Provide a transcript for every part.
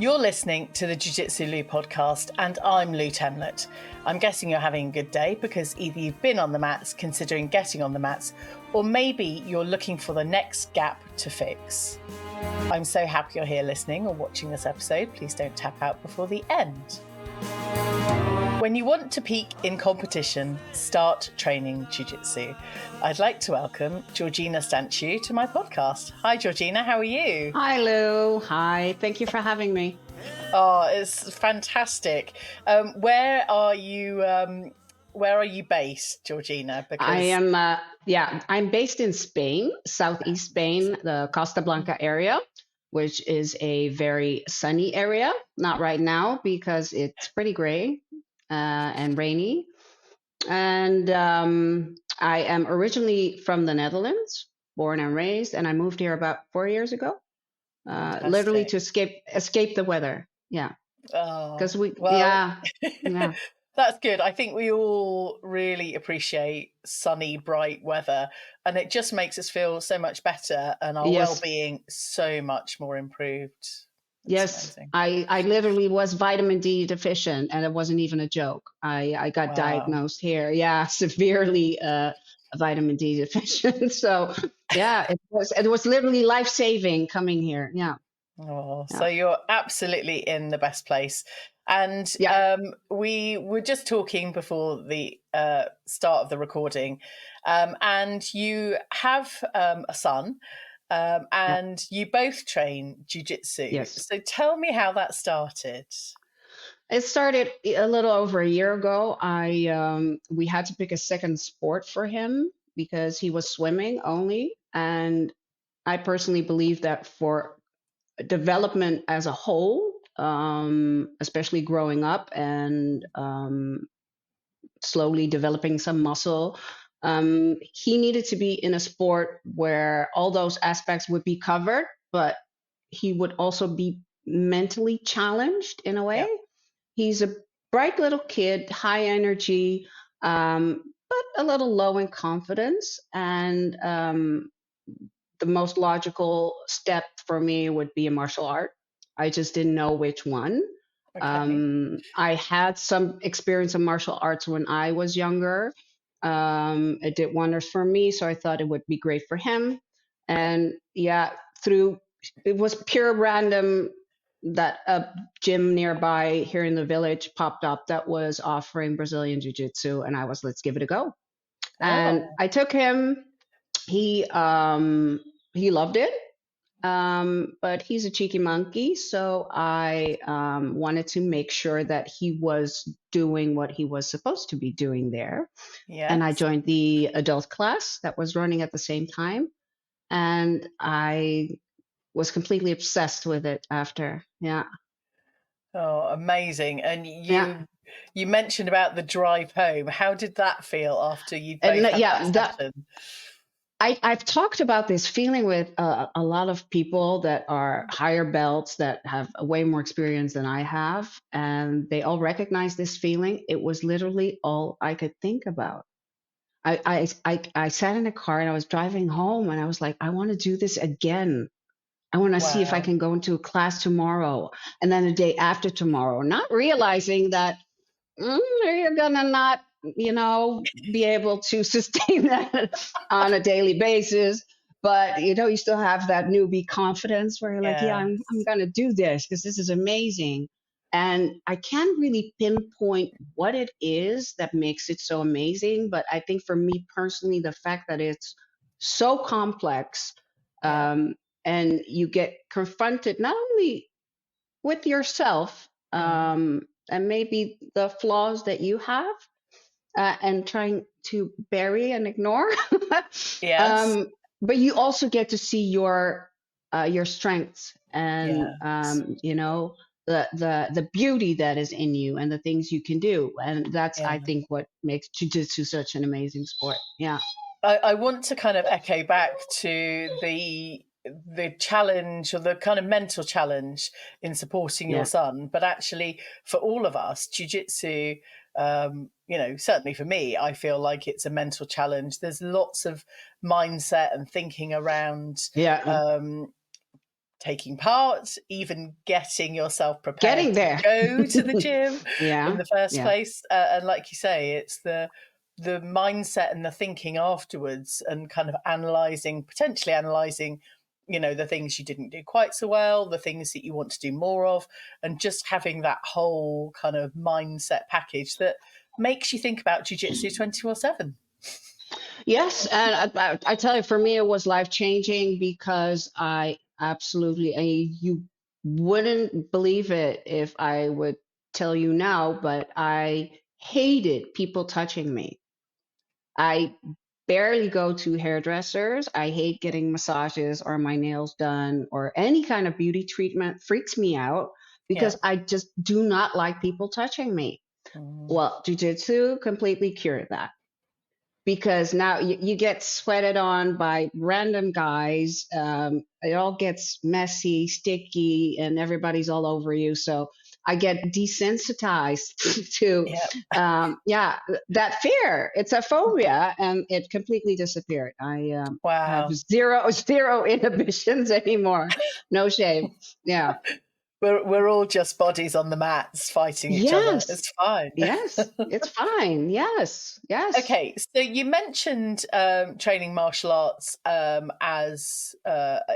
You're listening to the Jiu Jitsu Lou podcast, and I'm Lou Temlett. I'm guessing you're having a good day because either you've been on the mats, considering getting on the mats, or maybe you're looking for the next gap to fix. I'm so happy you're here listening or watching this episode. Please don't tap out before the end. When you want to peak in competition, start training jiu-jitsu. I'd like to welcome Georgina Stanciu to my podcast. Hi, Georgina. How are you? Hi, Lou. Hi. Thank you for having me. Oh, it's fantastic. Where are you based, Georgina? Because I am, I'm based in Spain, southeast Spain, the Costa Blanca area, which is a very sunny area. Not right now because it's pretty gray and rainy. And I am originally from the Netherlands, born and raised, and I moved here about 4 years ago, literally to escape the weather. Yeah. Because That's good. I think we all really appreciate sunny, bright weather, and it just makes us feel so much better and our well-being so much more improved. It's amazing. I literally was vitamin D deficient, and it wasn't even a joke. I got diagnosed here, severely vitamin D deficient. So it was literally life-saving coming here. So you're absolutely in the best place. And we were just talking before the start of the recording, and you have a son. And you both train jiu-jitsu. Yes. So tell me how that started. It started a little over a year ago. We had to pick a second sport for him because he was swimming only. And I personally believe that for development as a whole, especially growing up and slowly developing some muscle, he needed to be in a sport where all those aspects would be covered, but he would also be mentally challenged in a way. Yeah. He's a bright little kid, high energy, but a little low in confidence. And the most logical step for me would be a martial art. I just didn't know which one. Okay. I had some experience in martial arts when I was younger. It did wonders for me, so I thought it would be great for him. And it was pure random that a gym nearby here in the village popped up that was offering Brazilian Jiu Jitsu, and I was, let's give it a go. And I took him. He loved it. But he's a cheeky monkey, so I wanted to make sure that he was doing what he was supposed to be doing there. Yes. And I joined the adult class that was running at the same time, and I was completely obsessed with it after. Yeah. Oh, amazing! And you mentioned about the drive home. How did that feel after you both had that session? I've talked about this feeling with a lot of people that are higher belts that have way more experience than I have, and they all recognize this feeling. It was literally all I could think about. I sat in a car and I was driving home, and I was like, I want to do this again. I want to see if I can go into a class tomorrow, and then the day after tomorrow, not realizing that you're gonna not be able to sustain that on a daily basis, but you still have that newbie confidence where you're like, I'm gonna do this because this is amazing. And I can't really pinpoint what it is that makes it so amazing, but I think for me personally, the fact that it's so complex, and you get confronted not only with yourself, and maybe the flaws that you have, and trying to bury and ignore. Yes. But you also get to see your strengths and the beauty that is in you and the things you can do. And that's I think what makes jiu-jitsu such an amazing sport. Yeah. I want to kind of echo back to the challenge, or the kind of mental challenge in supporting your son, but actually for all of us, jiu-jitsu, certainly for me, I feel like it's a mental challenge. There's lots of mindset and thinking around taking part, even getting yourself prepared Getting to there. go to the gym in Yeah. the first Yeah. place. And like you say, it's the mindset and the thinking afterwards, and kind of potentially analyzing, the things you didn't do quite so well, the things that you want to do more of, and just having that whole kind of mindset package that makes you think about jiu-jitsu 24/7. Yes, and I tell you, for me, it was life changing because you wouldn't believe it if I would tell you now, but I hated people touching me. I barely go to hairdressers. I hate getting massages or my nails done or any kind of beauty treatment freaks me out Yeah. because I just do not like people touching me. Mm. Well, jujitsu completely cured that because now you get sweated on by random guys. It all gets messy, sticky, and everybody's all over you. So I get desensitized to, Yeah. yeah, that fear. It's a phobia, and it completely disappeared. I have Wow. zero inhibitions anymore. No shame. Yeah. We're all just bodies on the mats fighting each other. Yes. It's fine. Yes. It's fine. Yes. Yes. Okay, so you mentioned training martial arts as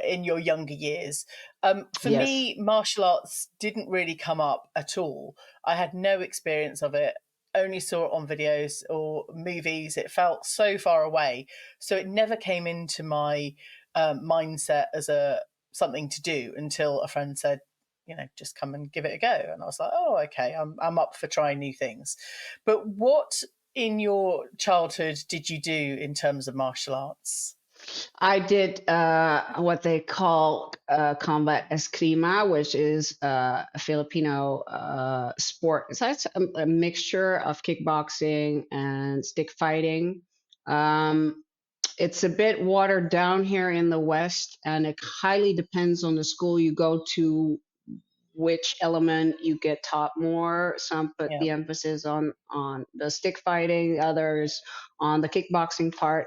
in your younger years. For Yes. me, martial arts didn't really come up at all. I had no experience of it. Only saw it on videos or movies. It felt so far away, so it never came into my mindset as a something to do until a friend said, just come and give it a go. And I was like, oh, okay, I'm up for trying new things. But what in your childhood did you do in terms of martial arts? I did what they call combat eskrima, which is a Filipino sport. So it's a mixture of kickboxing and stick fighting. Um, it's a bit watered down here in the West, and it highly depends on the school you go to, which element you get taught more. Some put Yeah, the emphasis on the stick fighting, others on the kickboxing part.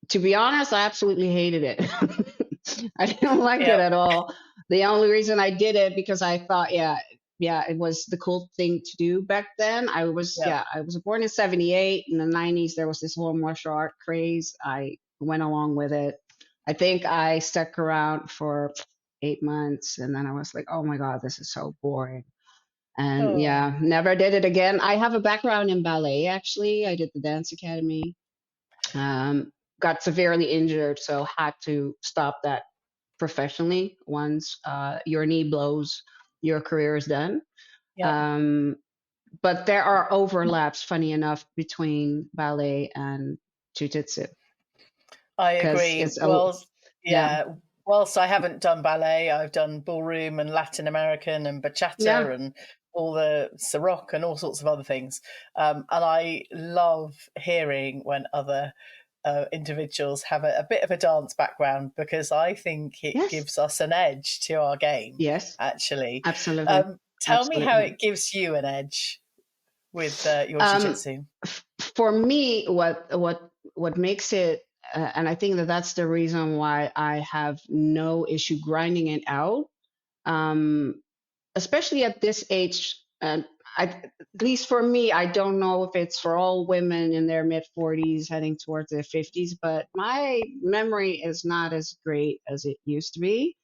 To be honest, I absolutely hated it. I didn't like yeah, it at all. The only reason I did it because I thought, yeah, it was the cool thing to do back then. yeah. I was born in '78. In the '90s, there was this whole martial art craze. I went along with it. I think I stuck around for 8 months, and then I was like, oh my God, this is so boring. And Oh, yeah, never did it again. I have a background in ballet, actually. I did the dance academy. Um, got severely injured, so had to stop that professionally. Once your knee blows, your career is done. yeah. Um, but there are overlaps, funny enough, between ballet and jujitsu I because agree. it's a Well, yeah, yeah. Whilst I haven't done ballet, I've done ballroom and Latin American and yeah, bachata and all the sarok and all sorts of other things. And I love hearing when other individuals have a bit of a dance background, because I think it yes, gives us an edge to our game, yes, actually. absolutely, Tell me how absolutely. it gives you an edge with your Um, jiu-jitsu. for me, what makes it, and I think that that's the reason why I have no issue grinding it out, um, especially at this age. And at least for me, I don't know if it's for all women in their mid 40s heading towards their 50s, but my memory is not as great as it used to be.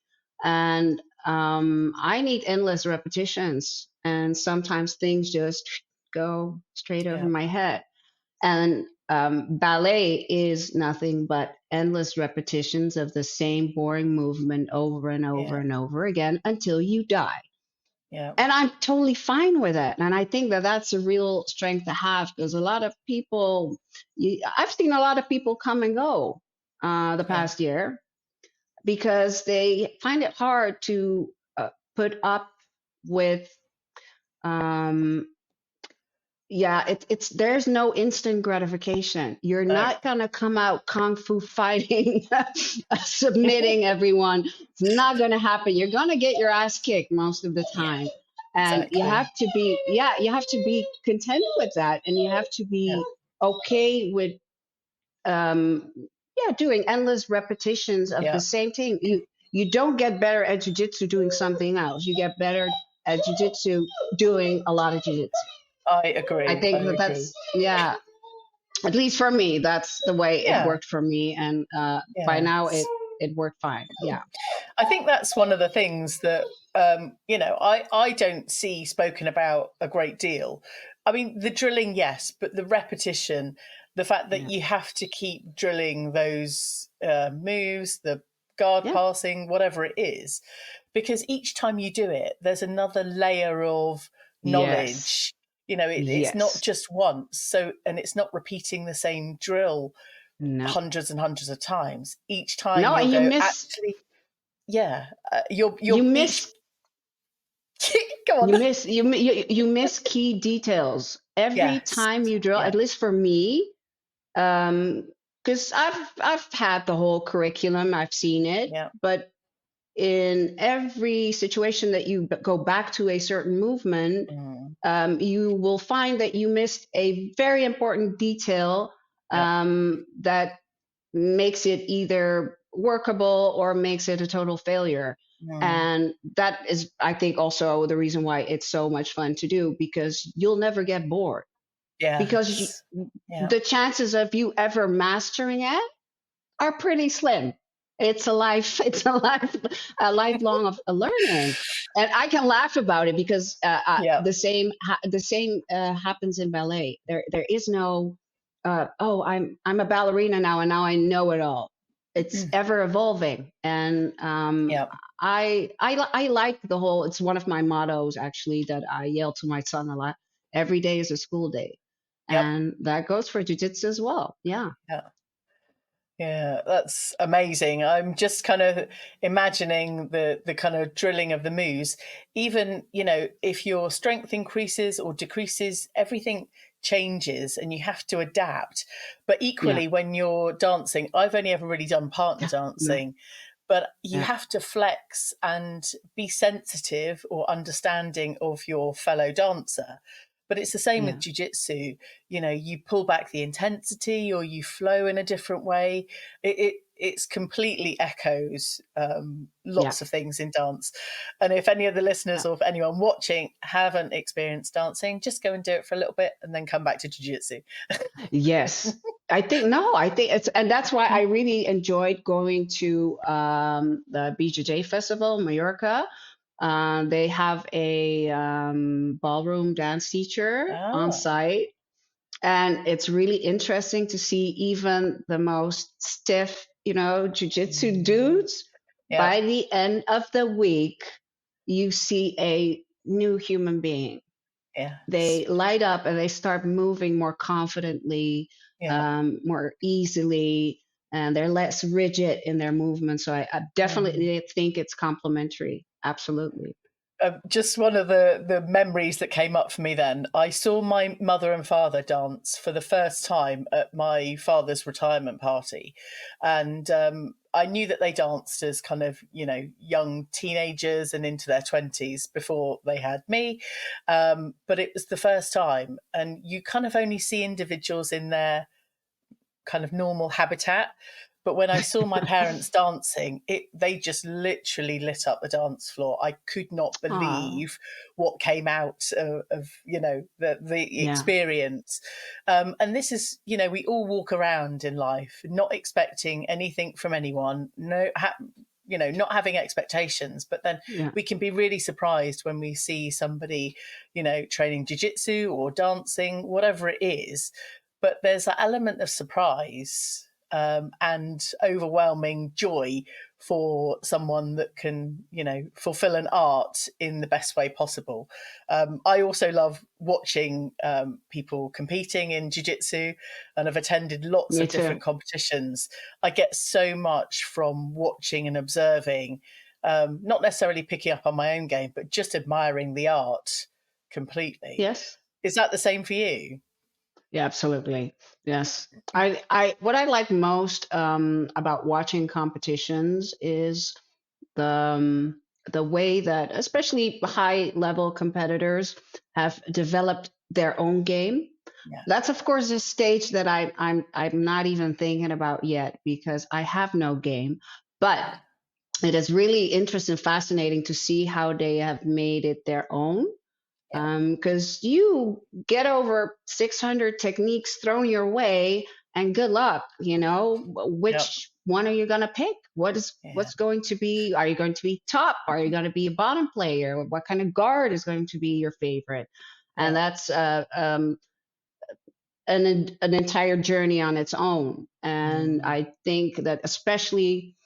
And I need endless repetitions. And sometimes things just go straight over Yeah, my head. And ballet is nothing but endless repetitions of the same boring movement over and over yeah, and over again until you die. yeah, And I'm totally fine with it. And I think that that's a real strength to have because a lot of people, I've seen a lot of people come and go the yeah, past year because they find it hard to put up with um, yeah, it's there's no instant gratification. You're no, not gonna come out kung fu fighting, submitting everyone. It's not gonna happen. You're gonna get your ass kicked most of the yeah, time, and you exactly. have to be you have to be content with that, and you have to Yeah, be okay with um, doing endless repetitions of the yeah, same thing. You don't get better at jujitsu doing something else. You get better at jujitsu doing a lot of jujitsu. I I agree. I think that agree. that's, yeah, at least for me, that's the way it Yeah. worked for me. And by Yeah. now it worked fine. Yeah. I think that's one of the things that I don't see spoken about a great deal. I mean, the drilling, yes, but the repetition, the fact that Yeah. you have to keep drilling those moves, the guard Yeah. passing, whatever it is, because each time you do it, there's another layer of Yes. knowledge. It's not Yes. just once. So, and it's not repeating the same drill No. hundreds and hundreds of times. Each time No, you'll and go, actually, yeah, you you're each. miss Go on. you miss key details every Yes. time you drill. Yeah. At least for me, because I've had the whole curriculum, I've seen it, Yeah. but in every situation that you go back to a certain movement, Mm, you will find that you missed a very important detail yeah. that makes it either workable or makes it a total failure. Mm, And that is, I think, also the reason why it's so much fun to do, because you'll never get bored. Because yes. Yeah. the chances of you ever mastering it are pretty slim. It's a life, a lifelong of learning. And I can laugh about it because Yeah. the same happens in ballet. There is no, oh, I'm a ballerina now, and now I know it all. It's ever evolving, and Yeah. I like the whole. It's one of my mottos actually that I yell to my son a lot. Every day is a school day, Yep. and that goes for jujitsu as well. Yeah, Yeah. Yeah, that's amazing. I'm just kind of imagining the kind of drilling of the moves. Even, if your strength increases or decreases, everything changes and you have to adapt. But yeah, equally, when you're dancing, I've only ever really done partner yeah, no, dancing, but you yeah, have to flex and be sensitive or understanding of your fellow dancer. But it's the same with yeah, jujitsu. You pull back the intensity or you flow in a different way. It's completely echoes yeah, lots of things in dance. And if any of the yeah. listeners or if anyone watching haven't experienced dancing, just go and do it for a little bit and then come back to jiu-jitsu. Yes. I think no, I think it's, and that's why I really enjoyed going to the BJJ festival in Mallorca. They have a ballroom dance teacher on Ah, site, and it's really interesting to see even the most stiff, jujitsu dudes. yeah. By the end of the week, you see a new human being. Yes. They light up and they start moving more confidently, Yeah. more easily, and they're less rigid in their movement. So I Mm. definitely think it's complementary. Absolutely. Just one of the memories that came up for me then. I saw my mother and father dance for the first time at my father's retirement party. And I knew that they danced as kind of, young teenagers and into their 20s before they had me. But it was the first time. And you kind of only see individuals in their kind of normal habitat. But when I saw my parents dancing, they just literally lit up the dance floor. I could not Oh, believe what came out of the yeah, experience. And this is, we all walk around in life not expecting anything from anyone. No, not having expectations, but then yeah, we can be really surprised when we see somebody, training jiu-jitsu or dancing, whatever it is, but there's that element of surprise and overwhelming joy for someone that can, fulfill an art in the best way possible. I also love watching people competing in jiu-jitsu, and I've attended lots me of too. different competitions. I get so much from watching and observing, not necessarily picking up on my own game, but just admiring the art completely. Yes. Is that the same for you? Yeah, absolutely. Yes. What I like most about watching competitions is the way that especially high level competitors have developed their own game. Yeah. That's of course a stage that I'm not even thinking about yet because I have no game. But it is really interesting, fascinating to see how they have made it their own. Yeah. Because you get over 600 techniques thrown your way, and good luck. Yep. Which one are you going to pick? Yeah. What's going to be? Are you going to be top? Are you going to be a bottom player? What kind of guard is going to be your favorite? And Yeah. that's an entire journey on its own. And Mm. I think that especially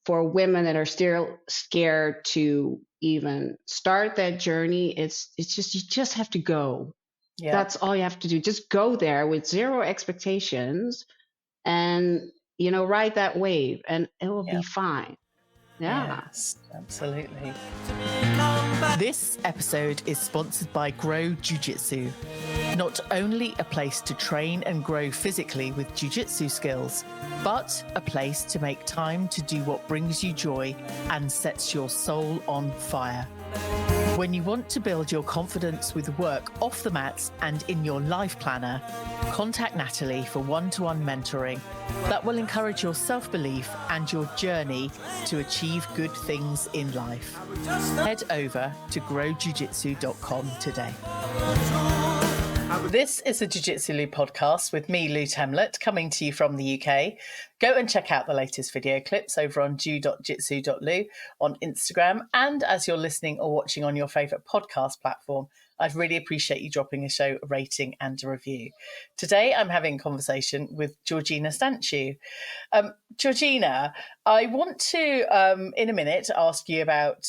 for women that are still scared to even start that journey, it's just, you just have to go. Yep. That's all you have to do. Just go there with zero expectations, and ride that wave, and it will be Yep. fine. Yeah. Yes, absolutely. This episode is sponsored by Grow Jiu Jitsu. Not only a place to train and grow physically with Jiu Jitsu skills, but a place to make time to do what brings you joy and sets your soul on fire. When you want to build your confidence with work off the mats and in your life planner, contact Natalie for one-to-one mentoring that will encourage your self-belief and your journey to achieve good things in life. Head over to growjujitsu.com today. This is a Jiu-Jitsu Lou podcast with me, Lou Temlett, coming to you from the UK. Go and check out the latest video clips over on jiu.jitsu.lu on Instagram. And as you're listening or watching on your favourite podcast platform, I'd really appreciate you dropping a show a rating and a review. Today, I'm having a conversation with Georgina Stanciu. Georgina, I want to, in a minute, ask you about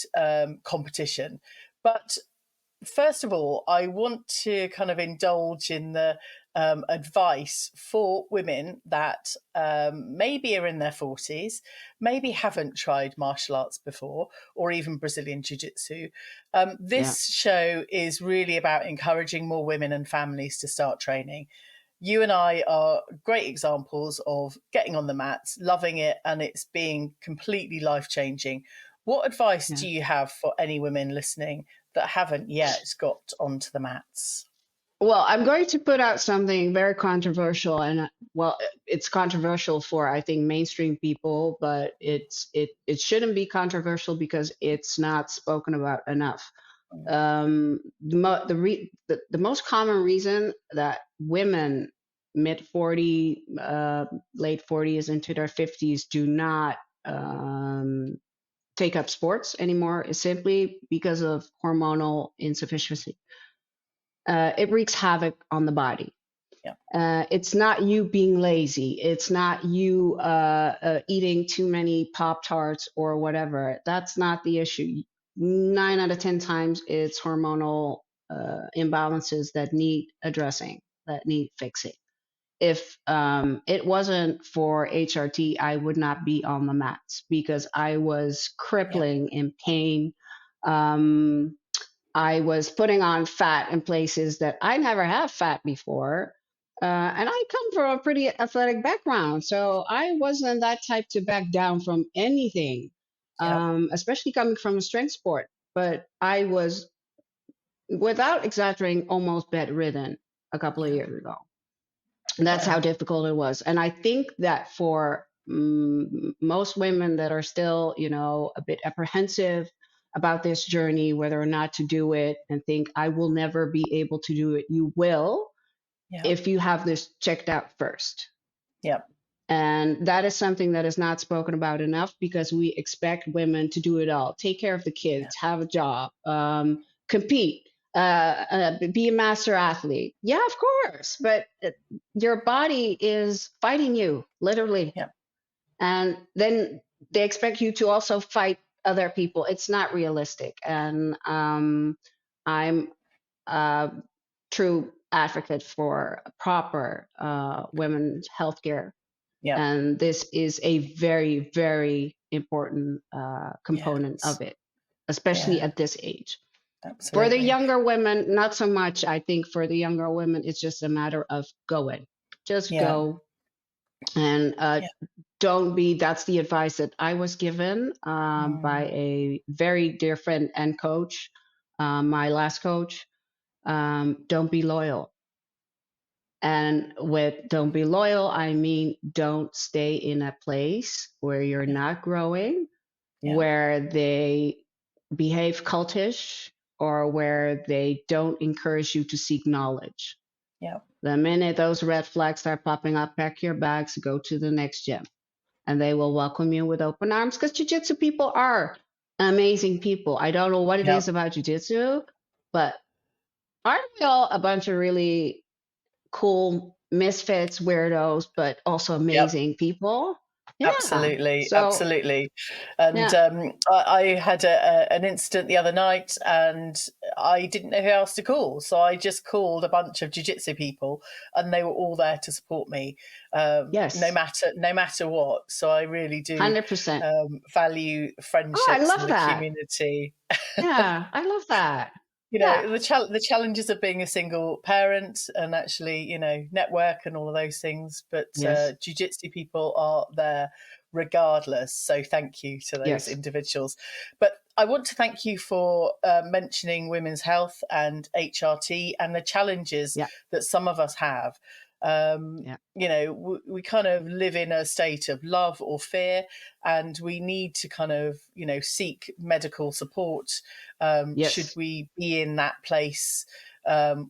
competition. But first of all, I want to kind of indulge in the advice for women that maybe are in their 40s, maybe haven't tried martial arts before, or even Brazilian Jiu Jitsu. Yeah. This show is really about encouraging more women and families to start training. You and I are great examples of getting on the mats, loving it, and it's being completely life-changing. What advice Yeah. do you have for any women listening that haven't yet got onto the mats? Well, I'm going to put out something very controversial, and it's controversial for, I think, mainstream people, but it shouldn't be controversial because it's not spoken about enough. The most common reason that women mid 40, late 40s into their 50s do not take up sports anymore is simply because of hormonal insufficiency. It wreaks havoc on the body. Yeah, It's not you being lazy. It's not you eating too many Pop Tarts or whatever. That's not the issue. 9 out of 10 times, it's hormonal imbalances that need addressing, that need fixing. If it wasn't for HRT, I would not be on the mats because I was yeah, crippling in pain. Um, I was putting on fat in places that I never have fat before. And I come from a pretty athletic background. So I wasn't that type to back down from anything, yeah, especially coming from a strength sport. But I was, without exaggerating, almost bedridden a couple of yeah. years ago. And that's how Wow. difficult it was. And I think that for most women that are still, a bit apprehensive about this journey, whether or not to do it, and think, I will never be able to do it, you will Yeah, if you have this checked out first. yeah, And that is something that is not spoken about enough because we expect women to do it all, take care of the yeah, kids, have a job, compete, be a master athlete. Yeah, of course. But your body is fighting you, literally. yeah, And then they expect you to also fight other people. It's not realistic. And I'm a true advocate for proper women's healthcare, yeah. and this is a very, very important component Yes. of it, especially Yeah, at this age. For the absolutely. younger women, not so much. I think for the younger women, it's just a matter of going. Just Yeah, go, and yeah. don't be. That's the advice that I was given by Mm, a very dear friend and coach, my last coach. Don't be loyal. And with don't be loyal, I mean don't stay in a place where you're yeah, not growing, Yeah. where they behave cultish or where they don't encourage you to seek knowledge. Yeah. The minute those red flags start popping up, pack your bags, go to the next gym, and they will welcome you with open arms because jujitsu people are amazing people. I don't know what it Yeah. is about jujitsu, but aren't we all a bunch of really cool misfits, weirdos, but also Yep. amazing people? Yeah. Absolutely, So, absolutely. And yeah. I had an incident the other night, and I didn't know who else to call, so I just called a bunch of jiu-jitsu people, and they were all there to support me, Yes. no matter what. So I really do 100%. value Oh, I friendships and love the that. community. Yeah. I love that. You Yeah. know, the challenges of being a single parent and actually, you know, network and all of those things, but Yes. jiu-jitsu people are there regardless, so thank you to those Yes. individuals. But I want to thank you for mentioning women's health and HRT and the challenges Yeah. that some of us have. Yeah. You know, we kind of live in a state of love or fear, and we need to kind of, you know, seek medical support should Yes. we be in that place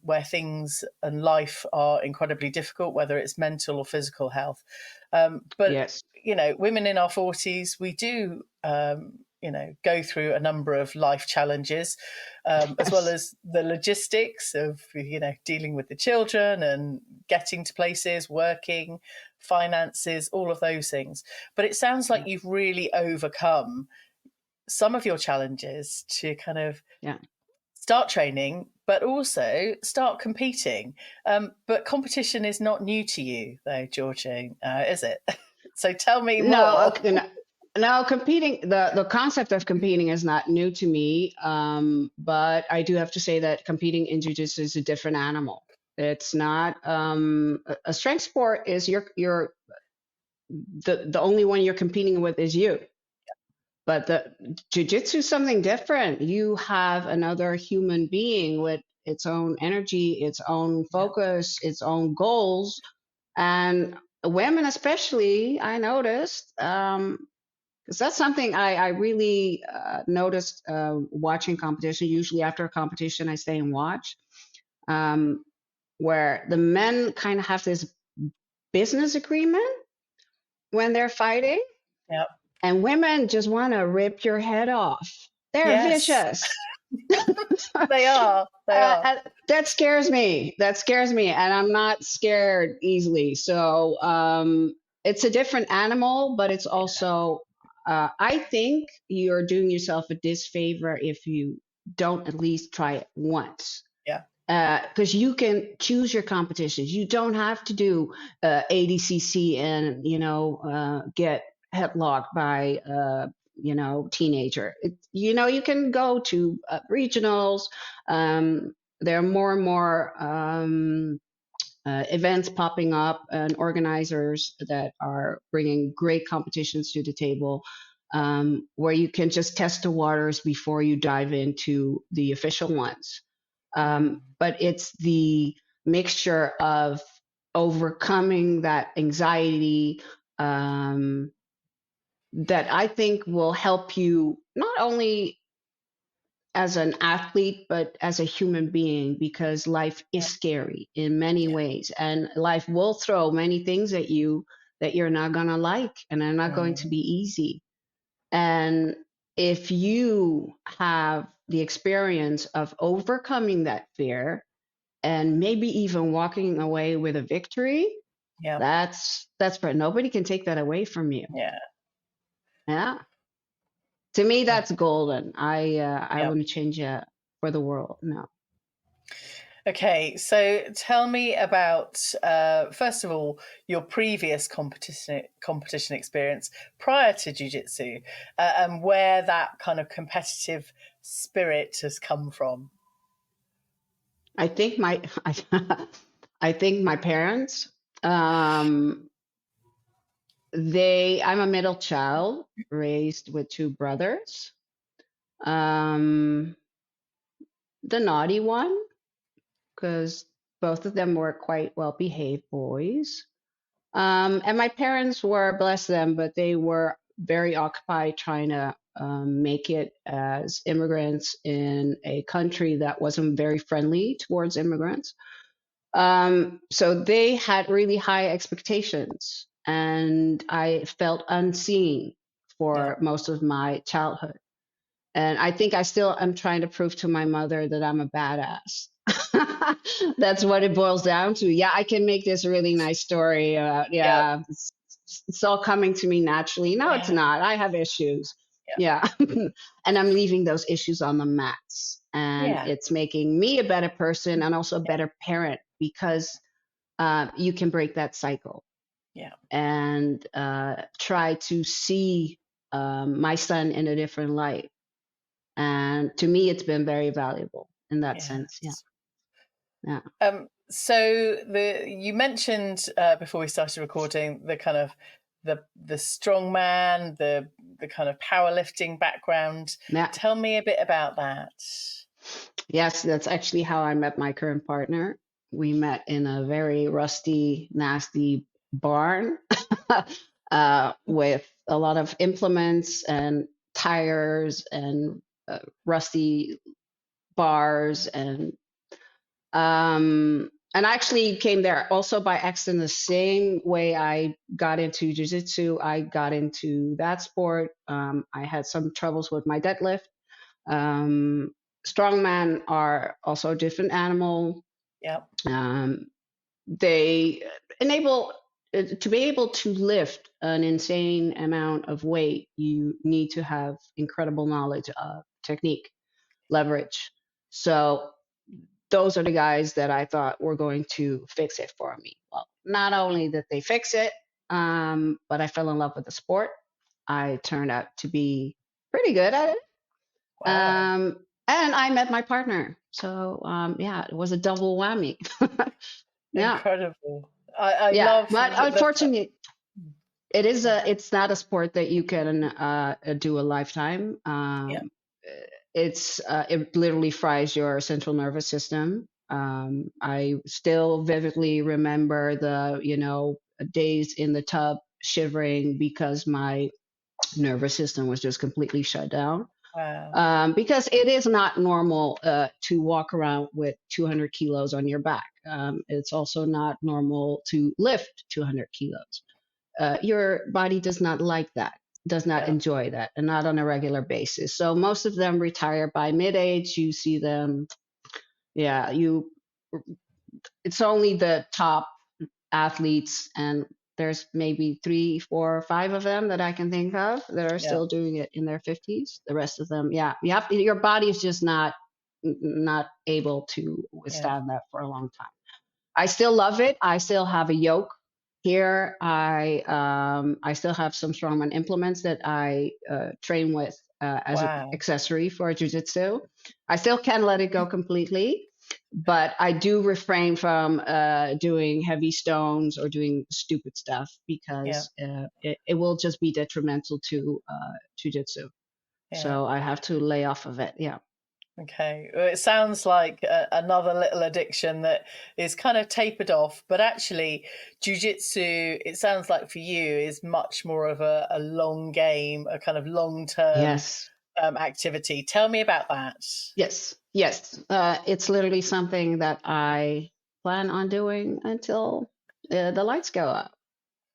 where things and life are incredibly difficult, whether it's mental or physical health. But, Yes. you know, women in our 40s, we do, you know, go through a number of life challenges, as well Yes. as the logistics of, you know, dealing with the children and getting to places, working, finances, all of those things. But it sounds like Yeah. you've really overcome some of your challenges to kind of Yeah. start training, but also start competing. But competition is not new to you, though, Georgie, is it? So tell me No, more. okay, no, no, competing, the concept of competing is not new to me. But I do have to say that competing in jiu-jitsu is a different animal. It's not a strength sport is your the only one you're competing with is you. But the jiu-jitsu is something different. You have another human being with its own energy, its own Yeah, focus, its own goals. And women especially, I noticed, because that's something I really noticed watching competition. Usually after a competition, I stay and watch, um, where the men kind of have this business agreement when they're fighting, yeah. and women just want to rip your head off. They're Yes, vicious. they are. They are. That scares me. That scares me, and I'm not scared easily. So it's a different animal, but it's also. I think you're doing yourself a disfavor if you don't at least try it once, Yeah, because you can choose your competitions. You don't have to do ADCC and get headlocked by teenager. You can go to regionals. There are more and more events popping up and organizers that are bringing great competitions to the table, where you can just test the waters before you dive into the official ones. But it's the mixture of overcoming that anxiety, that I think will help you not only as an athlete, but as a human being, because life is yeah, scary in many yeah. ways. And life will throw many things at you that you're not going to like and are not going to Mm, be easy. And if you have the experience of overcoming that fear and maybe even walking away with a victory, yeah, that's for nobody can take that away from you. yeah, Yeah. To me, yeah, that's golden. I yeah. wouldn't change it for the world. No. Okay, so tell me about first of all your previous competition experience prior to jiu-jitsu, and where that kind of competitive spirit has come from. I think my I think my parents, um I'm a middle child raised with two brothers. Um the naughty one, because both of them were quite well behaved boys. And my parents were, bless them, but they were very occupied trying to make it as immigrants in a country that wasn't very friendly towards immigrants. So they had really high expectations, and I felt unseen Yeah. for most of my childhood. And I think I still am trying to prove to my mother that I'm a badass. That's what it boils down to. Yeah, I can make this really nice story about, Yep. yeah, it's all coming to me naturally. No, it's Yeah. not. I have issues. Yeah. Yeah. And I'm leaving those issues on the mats. And Yeah. it's making me a better person and also a Yeah. better parent because you can break that cycle Yeah. and try to see my son in a different light. And to me, it's been very valuable in that sense. Yeah. Yes. Yeah. So you mentioned before we started recording the kind of the strong man, the kind of powerlifting background. Yeah. Tell me a bit about that. Yes, that's actually how I met my current partner. We met in a very rusty, nasty barn with a lot of implements and tires and rusty bars and I actually came there also by accident. The same way I got into jiu-jitsu, I got into that sport. I had some troubles with my deadlift. Um, Strongmen are also a different animal. Yeah. Um, they enable to be able to lift an insane amount of weight. You need to have incredible knowledge of technique, leverage. So those are the guys that I thought were going to fix it for me. Well, not only did they fix it, but I fell in love with the sport. I turned out to be pretty good at it. Wow. And I met my partner. So, yeah, it was a double whammy. Yeah. Incredible. I Yeah. love But unfortunately, okay. it's not a sport that you can do a lifetime. Yeah. It literally fries your central nervous system. I still vividly remember the days in the tub shivering because my nervous system was just completely shut down. Wow. Because it is not normal to walk around with 200 kilos on your back. It's also not normal to lift 200 kilos. Your body does not like that, does not Yeah. enjoy that, and not on a regular basis. So most of them retire by mid-age. You see them, yeah, it's only the top athletes, and there's maybe three, four, five of them that I can think of that are Yeah. still doing it in their 50s. The rest of them, yeah, your body is just not able to Yeah. withstand that for a long time. I still love it. I still have a yoke here. I still have some strongman implements that I train with as an Wow. accessory for jiu-jitsu. I still can't let it go completely, but I do refrain from doing heavy stones or doing stupid stuff Yeah. because it will just be detrimental to jiu-jitsu. Yeah. So I have to lay off of it. Yeah. Okay. Well, it sounds like another little addiction that is kind of tapered off, but actually, jujitsu, it sounds like for you, is much more of a long game, a kind of long term Yes. activity. Tell me about that. Yes, yes. It's literally something that I plan on doing until the lights go up.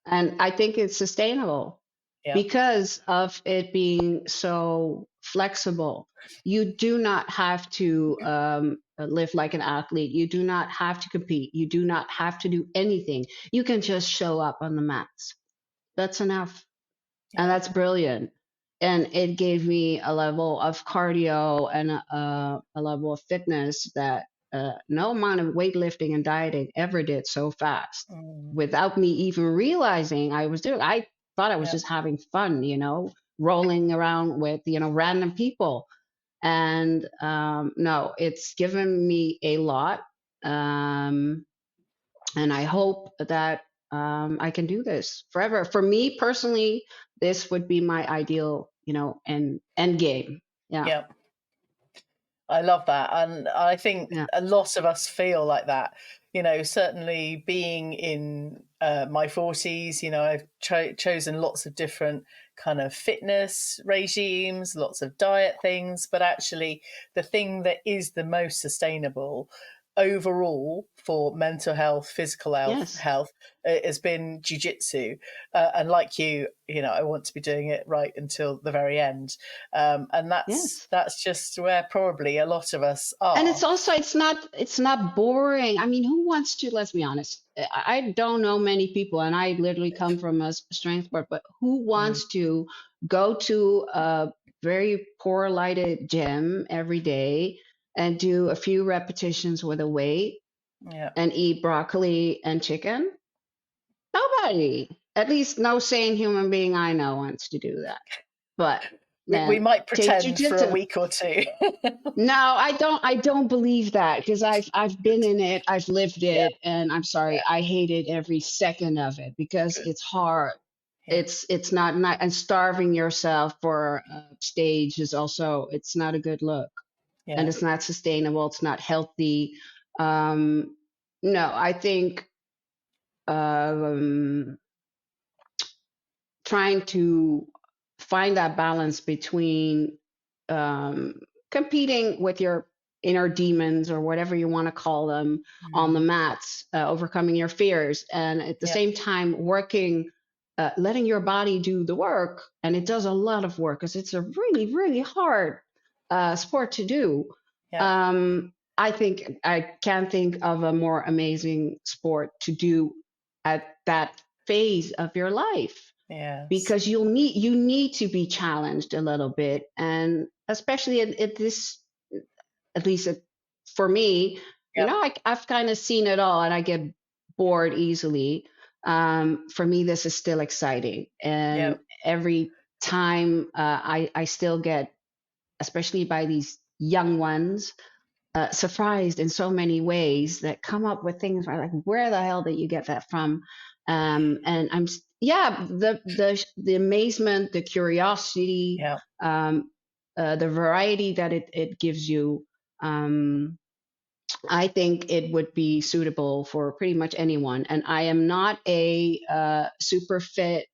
And I think it's sustainable Yeah. because of it being so flexible. You do not have to live like an athlete. You do not have to compete. You do not have to do anything. You can just show up on the mats. That's enough. And Yeah. that's brilliant. And it gave me a level of cardio and a level of fitness that no amount of weightlifting and dieting ever did so fast Mm, without me even realizing I was doing. I thought I was yeah. just having fun, rolling around with random people. And no, it's given me a lot. Um, and I hope that I can do this forever. For me personally, this would be my ideal, end game. Yeah, Yeah. I love that. And I think yeah, a lot of us feel like that. Certainly being in my 40s, I've chosen lots of different kind of fitness regimes, lots of diet things, but actually the thing that is the most sustainable overall for mental health, physical Yes. health has been jiu-jitsu. And like you know, I want to be doing it right until the very end. And Yes. that's just where probably a lot of us And are. it's also it's not boring. I mean, who wants to, let's be honest. I don't know many people, and I literally come from a strength sport, but who Mm, wants to go to a very poor lighted gym every day and do a few repetitions with a weight yeah. and eat broccoli and chicken? Nobody. At least no sane human being I know wants to do that. But We then might take pretend for a jujitsu. week or two. No, I don't believe that because I've been in it, I've lived Yeah, it, and I'm sorry, yeah, I hated every second of it because good. it's hard. Yeah, It's not, and starving yourself for a stage is also, it's not a good look, and yeah, it's not sustainable, it's not healthy. Um, no, I think um trying to find that balance between um, competing with your inner demons or whatever you want to call them on the mm, mats, overcoming your fears, and at the yeah, same time working, letting your body do the work. And it does a lot of work because it's a really, really hard sport to do. yeah, I think I can't think of a more amazing sport to do at that phase of your life yes, because you need to be challenged a little bit, and especially at this, at least for me, yep, I've kind of seen it all and I get bored easily. For me this is still exciting, and yep, every time I still get, especially by these young ones, surprised in so many ways that come up with things where like, where the hell did you get that from? And yeah, the amazement, the curiosity, yep, um, the variety that it gives you. Um, I think it would be suitable for pretty much anyone. And I am not a super fit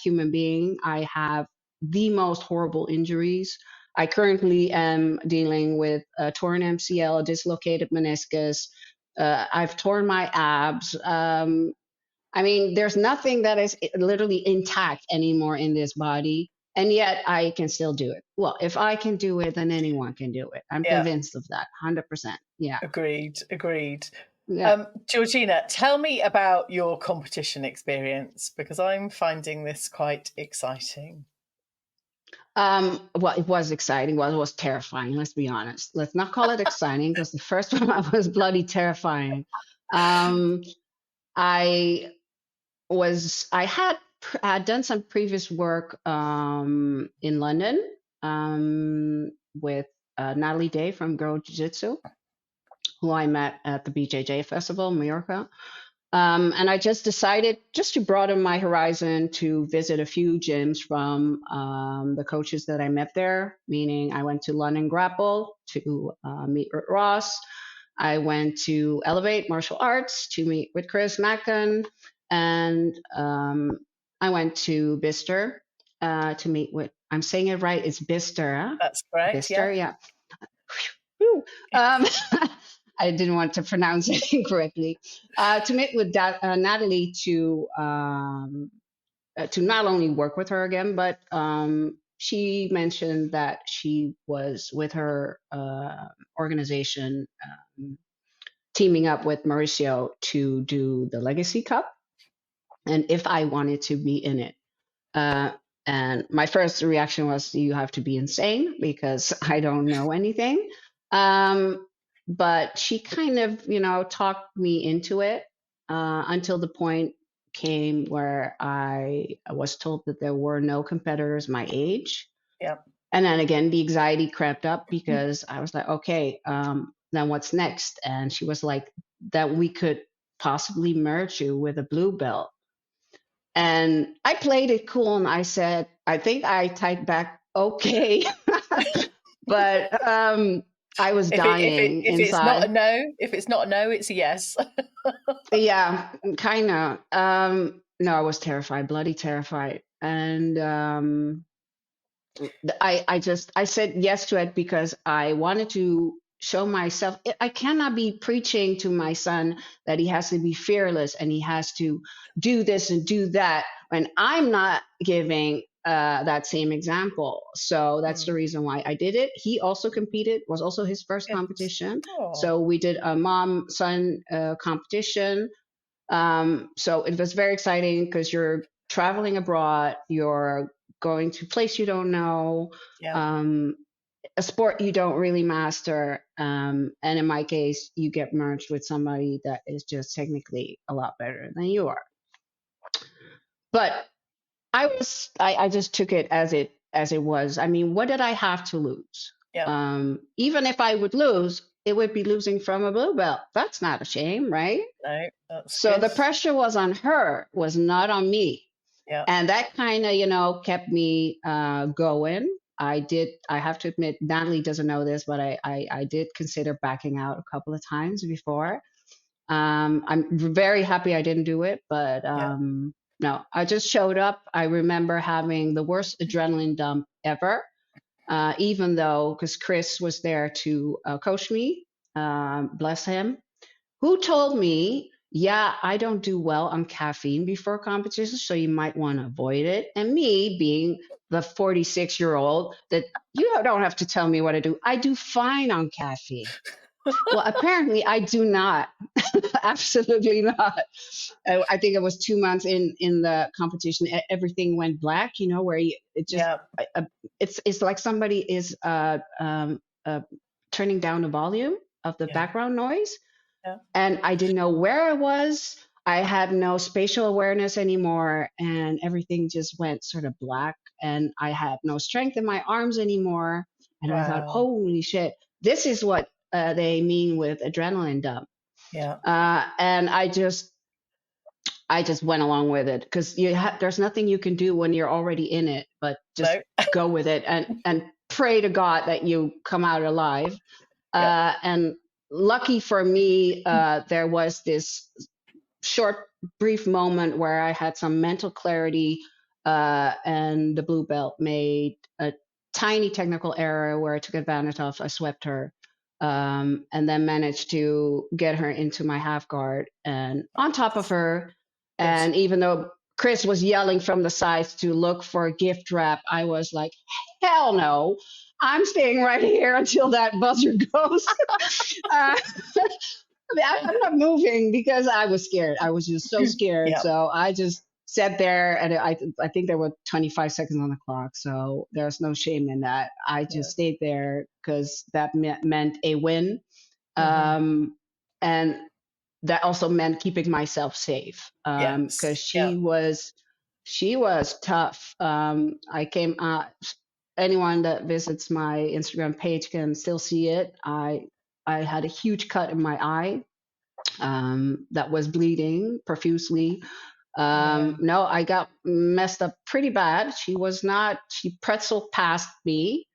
human being. I have the most horrible injuries. I currently am dealing with a torn MCL, a dislocated meniscus. I've torn my abs. I mean, there's nothing that is literally intact anymore in this body. And yet I can still do it. Well, if I can do it, then anyone can do it. I'm yeah. convinced of that. 100%. Yeah. Agreed, agreed. Yeah. Georgina, tell me about your competition experience because I'm finding this quite exciting. Well, it was exciting. Well, it was terrifying. Let's be honest. Let's not call it exciting because the first one was bloody terrifying. Um, I I had done some previous work in London with Natalie Day from Girl Jiu Jitsu, who I met at the BJJ Festival in Mallorca. And I just decided just to broaden my horizon to visit a few gyms from the coaches that I met there, meaning I went to London Grapple to meet with Ross. I went to Elevate Martial Arts to meet with Chris Macken. And I went to Bister to meet with, I'm saying it right, it's Bister, huh? That's correct, yeah. Bister, yeah. Whew. I didn't want to pronounce it incorrectly. To meet with Natalie to not only work with her again, but she mentioned that she was with her organization teaming up with Mauricio to do the Legacy Cup, and if I wanted to be in it. Uh, and my first reaction was, you have to be insane because I don't know anything. Um, but she kind of, talked me into it until the point came where I was told that there were no competitors my age. Yeah. And then again, the anxiety crept up because I was like, okay, then what's next? And she was like, that we could possibly merge you with a blue belt. And I played it cool and I said, I think I typed back, okay. But I was dying If it's not a inside. no, if it's not a no, it's a yes. Yeah, kind of. No, I was terrified, bloody terrified. and I said yes to it because I wanted to show myself. I cannot be preaching to my son that he has to be fearless and he has to do this and do that when I'm not giving that same example. So that's the Mm. reason why I did it. He also competed, was also his first Good. competition. Oh, So we did a mom son competition. So it was very exciting because you're traveling abroad, you're going to a place you don't know, yeah. um, a sport you don't really master, and in my case, you get merged with somebody that is just technically a lot better than you are. But I just took it as it was. I mean, what did I have to lose? Yeah. Even if I would lose, it would be losing from a blue belt. That's not a shame, right? No, that's So good. the pressure was on her, was not on me. Yeah. And that kind of, kept me going. I have to admit, Natalie doesn't know this, but I did consider backing out a couple of times before. I'm very happy I didn't do it, but Yeah. no, I just showed up. I remember having the worst adrenaline dump ever, even though, because Chris was there to coach me, bless him, who told me, yeah, I don't do well on caffeine before competitions, so you might want to avoid it. And me being the 46-year-old, that you don't have to tell me what to do. I do fine on caffeine. Well, apparently I do not. Absolutely not. I think it was 2 months in the competition. Everything went black. Where it just Yeah. it's like somebody is turning down the volume of the Yeah. background noise, Yeah. and I didn't know where I was. I had no spatial awareness anymore, and everything just went sort of black. And I had no strength in my arms anymore. And I thought, Wow. holy shit, this is what they mean with adrenaline dump. Yeah. And I just went along with it because there's nothing you can do when you're already in it, but just No. go with it and pray to God that you come out alive. Yeah. And lucky for me, there was this short, brief moment where I had some mental clarity, and the blue belt made a tiny technical error where I took advantage of. I swept her, and then managed to get her into my half guard and on top of her. Good. And even though Chris was yelling from the sides to look for a gift wrap, I was like, hell no. I'm staying right here until that buzzer goes. uh, I'm not moving because I was scared. I was just so scared. Yeah. So I just sat there, and I think there were 25 seconds on the clock. So there's no shame in that. I Yeah. just stayed there because that meant a win. Hmm. And that also meant keeping myself safe. Because Yes. Yeah. she was tough. I came anyone that visits my Instagram page can still see it. I had a huge cut in my eye, that was bleeding profusely. Yeah. No, I got messed up pretty bad. She pretzel past me.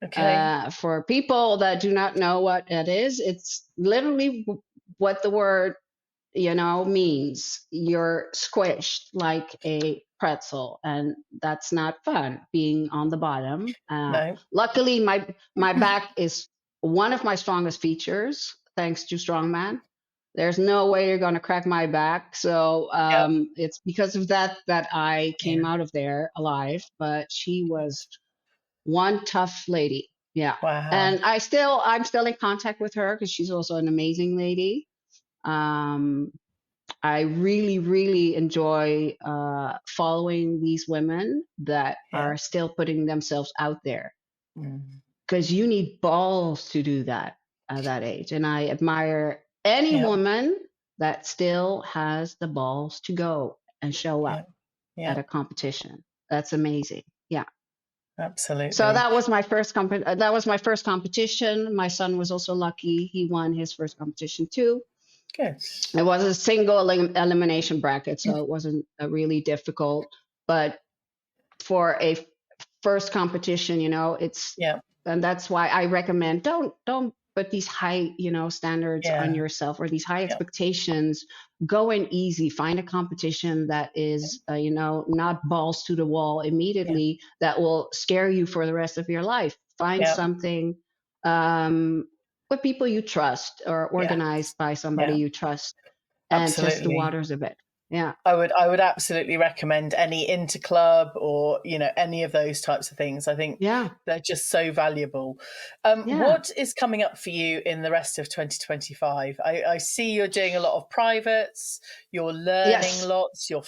Okay. For people that do not know what that is, it's literally what the word, means. You're squished like a pretzel, and that's not fun being on the bottom. No. Luckily, my back is one of my strongest features, thanks to strongman. There's no way you're going to crack my back. So Yeah. it's because of that I came Yeah. out of there alive. But she was one tough lady. Yeah. Wow. And I'm still in contact with her because she's also an amazing lady. Um, I really, really enjoy following these women that Yeah. are still putting themselves out there, Mm. because you need balls to do that at that age. And I admire any Yeah. woman that still has the balls to go and show up Yeah. Yeah. at a competition. That's amazing. Yeah. So Absolutely. that was my that was my first competition. My son was also lucky; he won his first competition too. Good. It was a single elimination bracket, so it wasn't really difficult. But for a first competition, it's Yeah. and that's why I recommend don't put these high, standards on Yeah. yourself, or these high Yeah. expectations. Go in easy. Find a competition that is, not balls to the wall Yeah. immediately, that will scare you for the rest of your life. Find Yeah. something um, with people you trust, or organized Yes. by somebody Yeah. you trust, and test the Absolutely. waters a bit. Yeah. I would absolutely recommend any interclub or any of those types of things. I think Yeah. they're just so valuable. Yeah. What is coming up for you in the rest of 2025? I see you're doing a lot of privates, you're learning Yes. lots, you're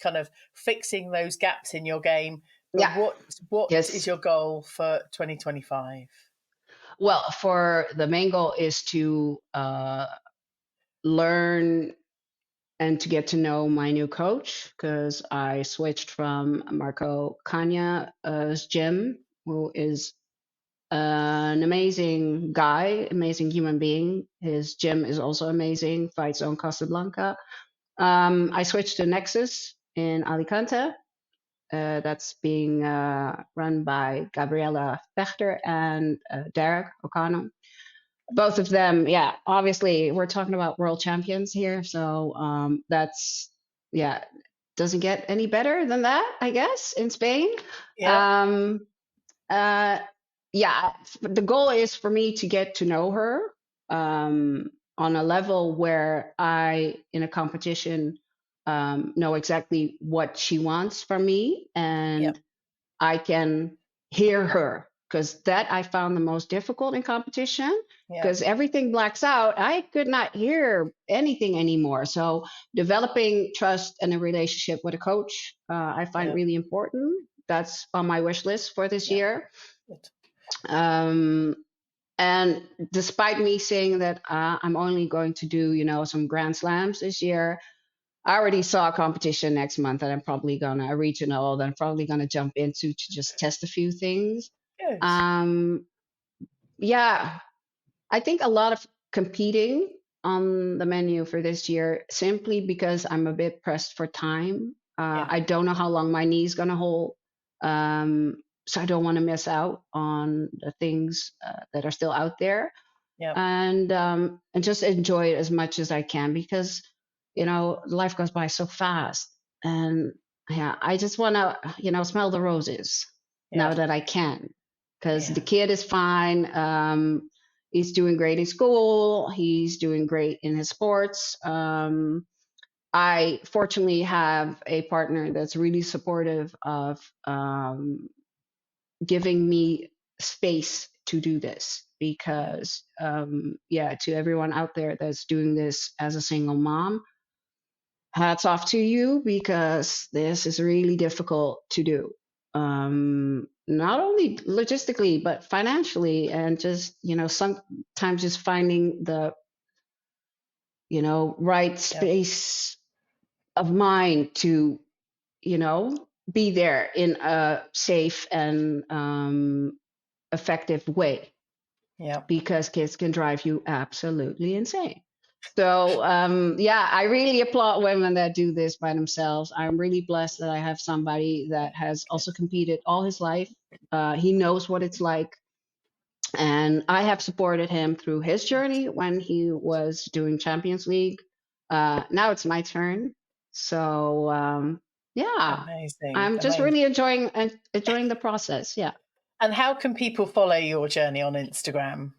kind of fixing those gaps in your game. But Yeah. what is Yes. your goal for 2025? Well, for the main goal is to learn and to get to know my new coach, because I switched from Marco Canya's gym, who is an amazing guy, amazing human being. His gym is also amazing, Fight Zone Casablanca. I switched to Nexus in Alicante. That's being run by Gabriela Fechter and Derek O'Connell. Both of them, yeah, obviously we're talking about world champions here, so that's, yeah, doesn't get any better than that, I guess, in Spain. Yeah. um uh yeah, the goal is for me to get to know her on a level where I, in a competition, know exactly what she wants from me, Yeah. and I can hear her, because that I found the most difficult in competition, Yeah. because everything blacks out. I could not hear anything anymore. So developing trust and a relationship with a coach, I find Yeah. really important. That's on my wish list for this Yeah. year. Good. Um, and despite me saying that I'm only going to do, some grand slams this year, I already saw a competition next month that I'm probably gonna, a regional that I'm probably gonna jump into to just test a few things. Good. Um, yeah, I think a lot of competing on the menu for this year, simply because I'm a bit pressed for time. Yeah. I don't know how long my knee's gonna hold, so I don't want to miss out on the things that are still out there, Yeah. and just enjoy it as much as I can, because life goes by so fast, and yeah, I just want to smell the roses now Yeah. that I can, because the Yeah. kid is fine. He's doing great in school. He's doing great in his sports. I fortunately have a partner that's really supportive of giving me space to do this, Yeah. because yeah, to everyone out there that's doing this as a single mom, hats off to you, because this is really difficult to do, not only logistically but financially, and just sometimes just finding the right Yeah. space of mind to be there in a safe and effective way, Yeah. because kids can drive you absolutely insane. So, yeah, I really applaud women that do this by themselves. I'm really blessed that I have somebody that has Good. also competed all his life. He knows what it's like. And I have supported him through his journey when he was doing Champions League. Now it's my turn. So, yeah, Amazing. I'm just Amazing. really enjoying the process. Yeah. And how can people follow your journey on Instagram?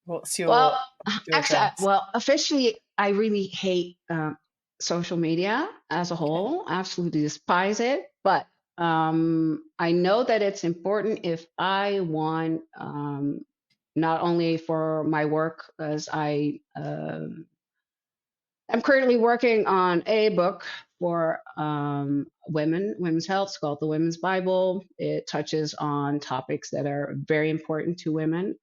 What's Well, your actually, address? well, officially, I really hate social media as a Okay. whole. I absolutely despise it. But I know that it's important if I want, not only for my work, as I'm currently working on a book for women's health. It's called The Women's Bible. It touches on topics that are very important to women.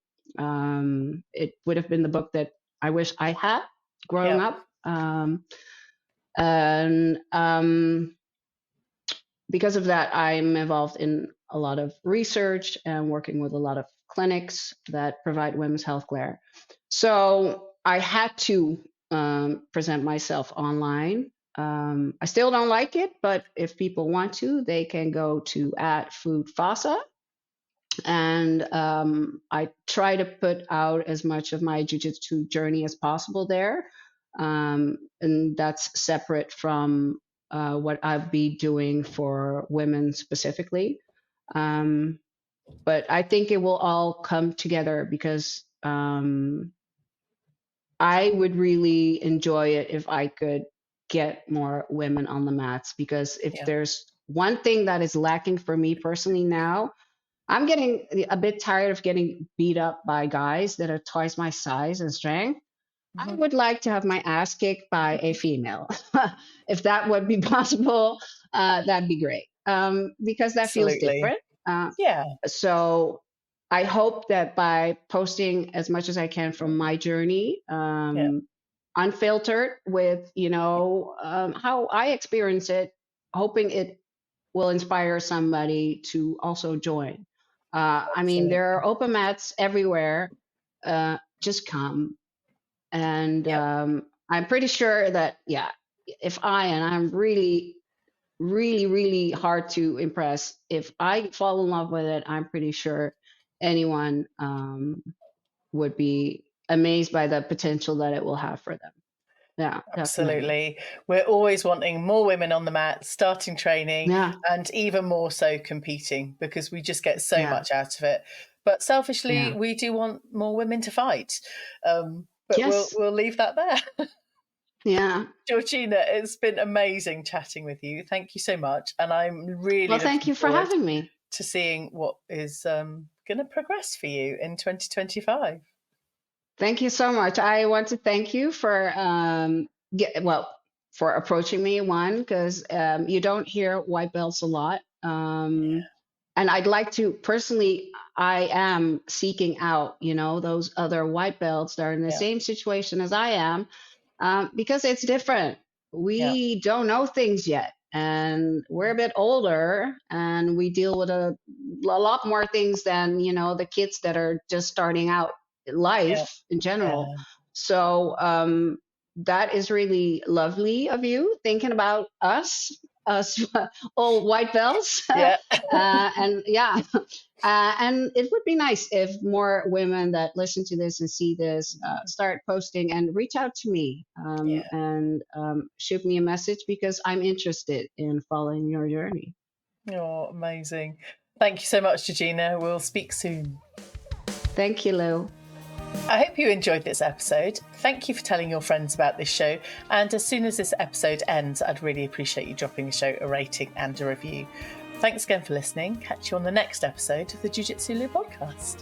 It would have been the book that I wish I had growing Yeah. up. And Because of that, I'm involved in a lot of research and working with a lot of clinics that provide women's health care. So I had to present myself online. I still don't like it, but if people want to, they can go to @foodfasa, And I try to put out as much of my jujitsu journey as possible there, and that's separate from what I'll be doing for women specifically. Um, but I think it will all come together because I would really enjoy it if I could get more women on the mats. Because if Yeah. there's one thing that is lacking for me personally now, I'm getting a bit tired of getting beat up by guys that are twice my size and strength. I Mhm. would like to have my ass kicked by a female. If that would be possible, that'd be great. Because that feels Absolutely. different. Uh, Yeah. so I hope that by posting as much as I can from my journey, Yeah. unfiltered with, how I experience it, hoping it will inspire somebody to also join. I mean, there Absolutely. are open mats everywhere. Just come. And Yep. I'm pretty sure that, yeah, if and I'm really, really, really hard to impress, if I fall in love with it, I'm pretty sure anyone would be amazed by the potential that it will have for them. Yeah, definitely. Absolutely. We're always wanting more women on the mat, starting training, Yeah, and even more so competing because we just get so yeah, much out of it. But selfishly, yeah. we do want more women to fight. But we'll Yes, we'll leave that there. yeah. Georgina, it's been amazing chatting with you. Thank you so much, and I'm really Well, thank looking you for forward having me. to seeing what is going to progress for you in 2025. Thank you so much. I want to thank you for for approaching me, one, because you don't hear white belts a lot. And I'd like to personally, I am seeking out, those other white belts that are in the Yeah, same situation as I am, because it's different. yeah, We don't know things yet, and we're a bit older, and we deal with a lot more things than the kids that are just starting out in yeah, life in general. yeah, So that is really lovely of you thinking about us old white belts, yeah. and yeah. And it would be nice if more women that listen to this and see this start posting and reach out to me, Yeah. and shoot me a message because I'm interested in following your journey. Oh, amazing. Thank you so much, Georgina. We'll speak soon. Thank you, Lou. I hope you enjoyed this episode. Thank you for telling your friends about this show. And as soon as this episode ends, I'd really appreciate you dropping the show a rating and a review. Thanks again for listening. Catch you on the next episode of the Jiu Jitsu Lou podcast.